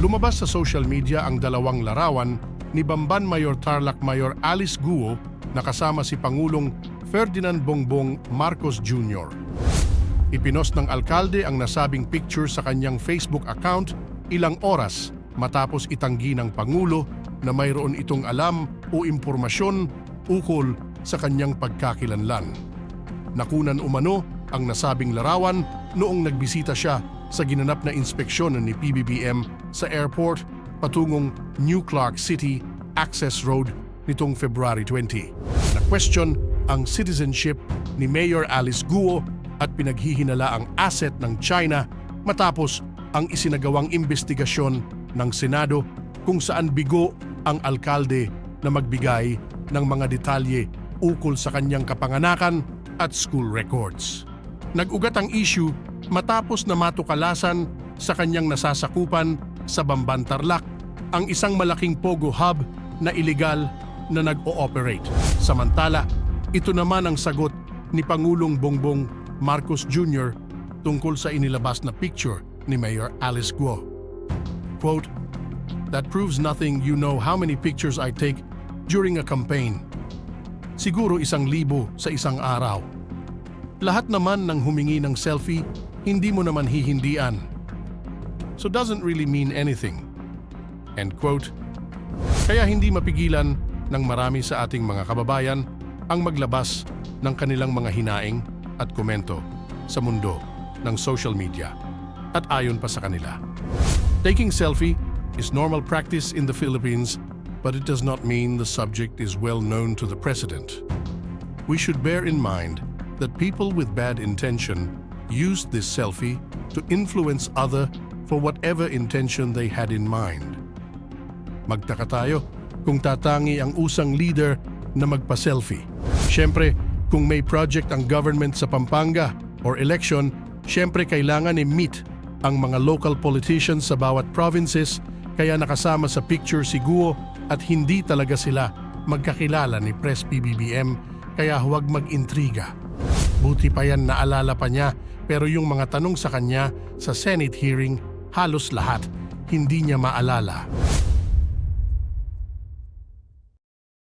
Lumabas sa social media ang dalawang larawan ni Bamban Mayor Tarlac Mayor Alice Guo na kasama si Pangulong Ferdinand Bongbong Marcos Jr. Ipinost ng alkalde ang nasabing picture sa kanyang Facebook account ilang oras matapos itanggi ng Pangulo na mayroon itong alam o impormasyon ukol sa kanyang pagkakilanlan. Nakunan umano ang nasabing larawan noong nagbisita siya sa ginanap na inspeksyon ni PBBM sa airport patungong New Clark City Access Road nitong February 20. Na-question ang citizenship ni Mayor Alice Guo at pinaghihinala ang asset ng China matapos ang isinagawang investigasyon ng Senado kung saan bigo ang alkalde na magbigay ng mga detalye ukol sa kanyang kapanganakan at school records. Nag-ugat ang issue matapos na matukalasan sa kanyang nasasakupan sa Bamban Tarlac ang isang malaking pogo hub na iligal na nag-ooperate. Samantala, ito naman ang sagot ni Pangulong Bongbong Marcos Jr. tungkol sa inilabas na picture ni Mayor Alice Guo. Quote, "That proves nothing. You know how many pictures I take during a campaign. Siguro 1,000 sa isang araw. Lahat naman ng humingi ng selfie, hindi mo naman hihindian. So doesn't really mean anything." End quote. Kaya hindi mapigilan ng marami sa ating mga kababayan ang maglabas ng kanilang mga hinaing at komento sa mundo ng social media. At ayon pa sa kanila, taking selfie is normal practice in the Philippines, but it does not mean the subject is well known to the President. We should bear in mind that people with bad intention used this selfie to influence other for whatever intention they had in mind. Magtaka tayo kung tatangi ang usang leader na magpa-selfie. Siyempre, kung may project ang government sa Pampanga or election, siyempre kailangan i-meet ang mga local politicians sa bawat provinces, kaya nakasama sa picture si Guo at hindi talaga sila magkakilala ni Pres PBBM, kaya huwag mag-intriga. Buti pa yan naalala pa niya, pero yung mga tanong sa kanya sa Senate hearing, halos lahat hindi niya maalala.